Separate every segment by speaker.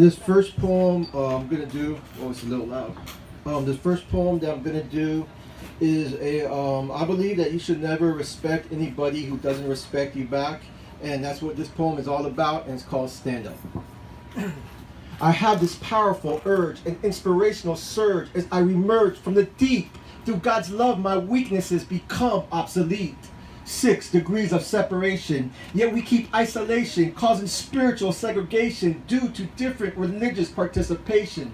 Speaker 1: This first poem I'm gonna do. Oh, it's a little loud. This first poem that I'm gonna do is a. I believe that you should never respect anybody who doesn't respect you back, and that's what this poem is all about. And it's called "Stand Up." I have this powerful urge, an inspirational surge as I remerge from the deep. Through God's love, my weaknesses become obsolete. 6 degrees of separation, yet we keep isolation, causing spiritual segregation due to different religious participation.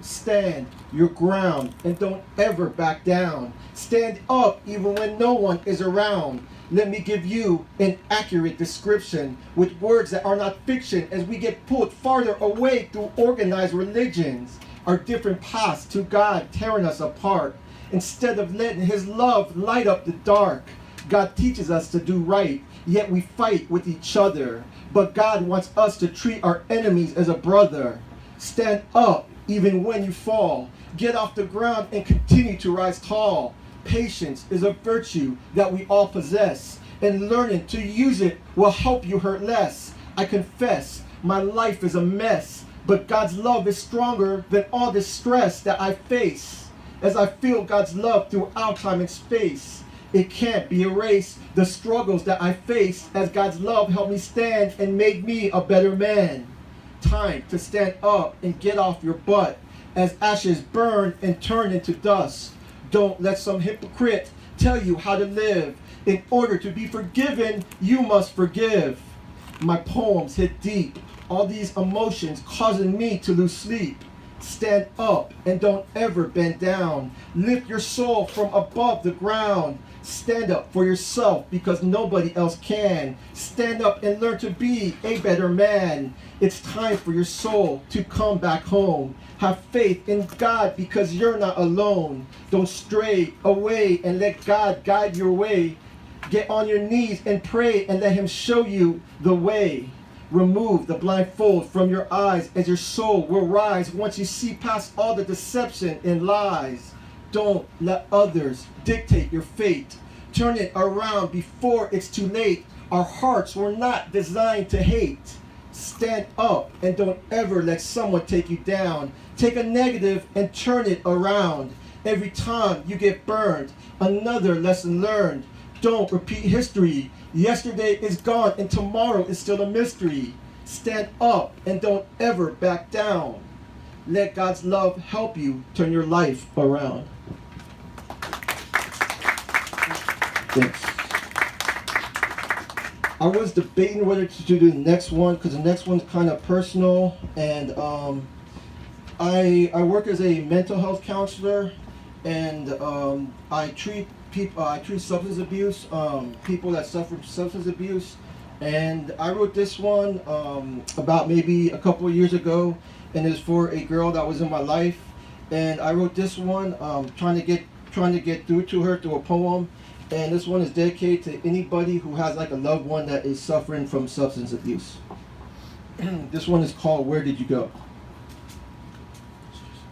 Speaker 1: Stand your ground and don't ever back down. Stand up even when no one is around. Let me give you an accurate description with words that are not fiction as we get pulled farther away through organized religions. Our different paths to God tearing us apart. Instead of letting His love light up the dark, God teaches us to do right, yet we fight with each other. But God wants us to treat our enemies as a brother. Stand up even when you fall. Get off the ground and continue to rise tall. Patience is a virtue that we all possess, and learning to use it will help you hurt less. I confess, my life is a mess, but God's love is stronger than all the stress that I face. As I feel God's love throughout time and space, it can't be erased. The struggles that I face, as God's love helped me stand and made me a better man. Time to stand up and get off your butt as ashes burn and turn into dust. Don't let some hypocrite tell you how to live. In order to be forgiven, you must forgive. My poems hit deep, all these emotions causing me to lose sleep. Stand up and don't ever bend down. Lift your soul from above the ground. Stand up for yourself because nobody else can. Stand up and learn to be a better man. It's time for your soul to come back home. Have faith in God because you're not alone. Don't stray away and let God guide your way. Get on your knees and pray and let Him show you the way. Remove the blindfold from your eyes as your soul will rise once you see past all the deception and lies. Don't let others dictate your fate. Turn it around before it's too late. Our hearts were not designed to hate. Stand up and don't ever let someone take you down. Take a negative and turn it around. Every time you get burned, another lesson learned. Don't repeat history. Yesterday is gone and tomorrow is still a mystery. Stand up and don't ever back down. Let God's love help you turn your life around. Thanks. I was debating whether to do the next one because the next one's kind of personal, and I work as a mental health counselor, and I treat people. I treat substance abuse, people that suffer from substance abuse, and I wrote this one about maybe a couple of years ago, and it's for a girl that was in my life, and I wrote this one trying to get through to her through a poem. And this one is dedicated to anybody who has like a loved one that is suffering from substance abuse. This one is called "Where Did You Go?"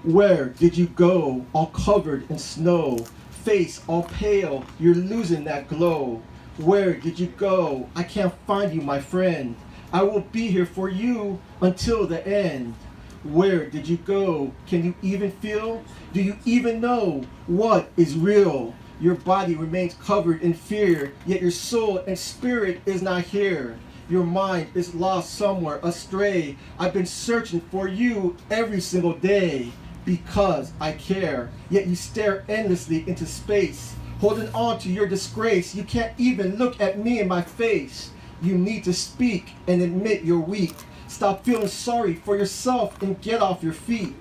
Speaker 1: Where did you go, all covered in snow? Face all pale, you're losing that glow. Where did you go? I can't find you, my friend. I will be here for you until the end. Where did you go? Can you even feel? Do you even know what is real? Your body remains covered in fear, yet your soul and spirit is not here. Your mind is lost somewhere astray. I've been searching for you every single day because I care. Yet you stare endlessly into space, holding on to your disgrace. You can't even look at me in my face. You need to speak and admit you're weak. Stop feeling sorry for yourself and get off your feet.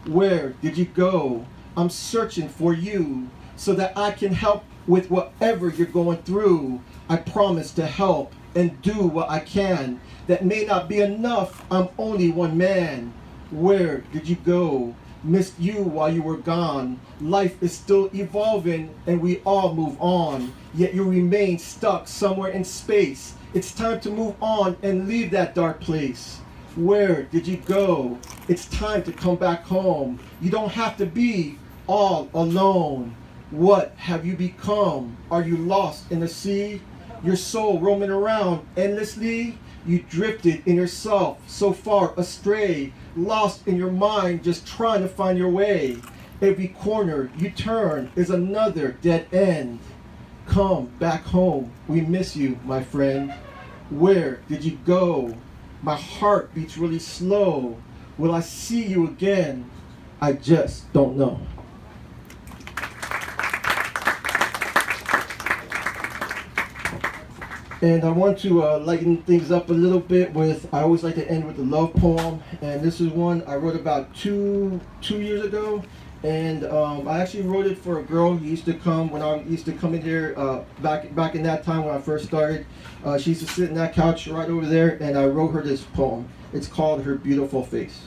Speaker 1: Where did you go? I'm searching for you, so that I can help with whatever you're going through. I promise to help and do what I can. That may not be enough, I'm only one man. Where did you go? Missed you while you were gone. Life is still evolving and we all move on. Yet you remain stuck somewhere in space. It's time to move on and leave that dark place. Where did you go? It's time to come back home. You don't have to be all alone. What have you become? Are you lost in the sea? Your soul roaming around endlessly? You drifted in yourself so far astray. lost in your mind, just trying to find your way. Every corner you turn is another dead end. Come back home, we miss you, my friend. Where did you go? My heart beats really slow. Will I see you again? I just don't know. And I want to lighten things up a little bit with, I always like to end with a love poem. And this is one I wrote about two years ago. And I actually wrote it for a girl who used to come when I used to come in here back in that time when I first started. She used to sit in that couch right over there, and I wrote her this poem. It's called Her Beautiful Face.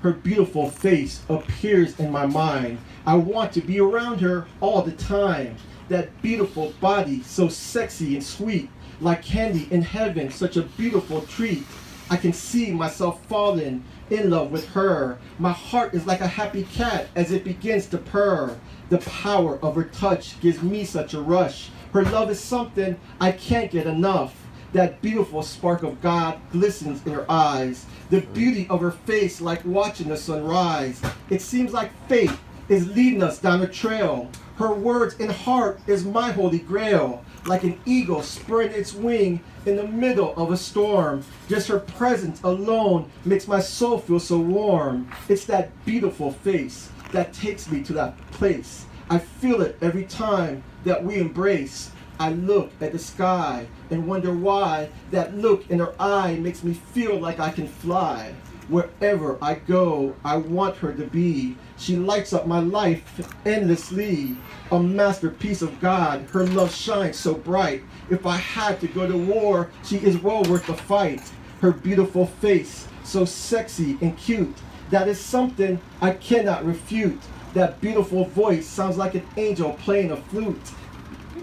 Speaker 1: Her beautiful face appears in my mind. I want to be around her all the time. That beautiful body, so sexy and sweet, like candy in heaven, such a beautiful treat. I can see myself falling in love with her. My heart is like a happy cat as it begins to purr. The power of her touch gives me such a rush. Her love is something I can't get enough. That beautiful spark of God glistens in her eyes. The beauty of her face like watching the sun rise. It seems like fate is leading us down a trail. Her words and heart is my holy grail. Like an eagle spreading its wing in the middle of a storm. Just her presence alone makes my soul feel so warm. It's that beautiful face that takes me to that place. I feel it every time that we embrace. I look at the sky and wonder why that look in her eye makes me feel like I can fly. Wherever I go, I want her to be. She lights up my life endlessly. A masterpiece of God, her love shines so bright. If I had to go to war, she is well worth the fight. Her beautiful face, so sexy and cute. That is something I cannot refute. That beautiful voice sounds like an angel playing a flute.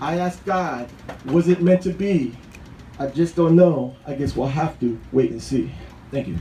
Speaker 1: I asked God, was it meant to be? I just don't know. I guess we'll have to wait and see. Thank you.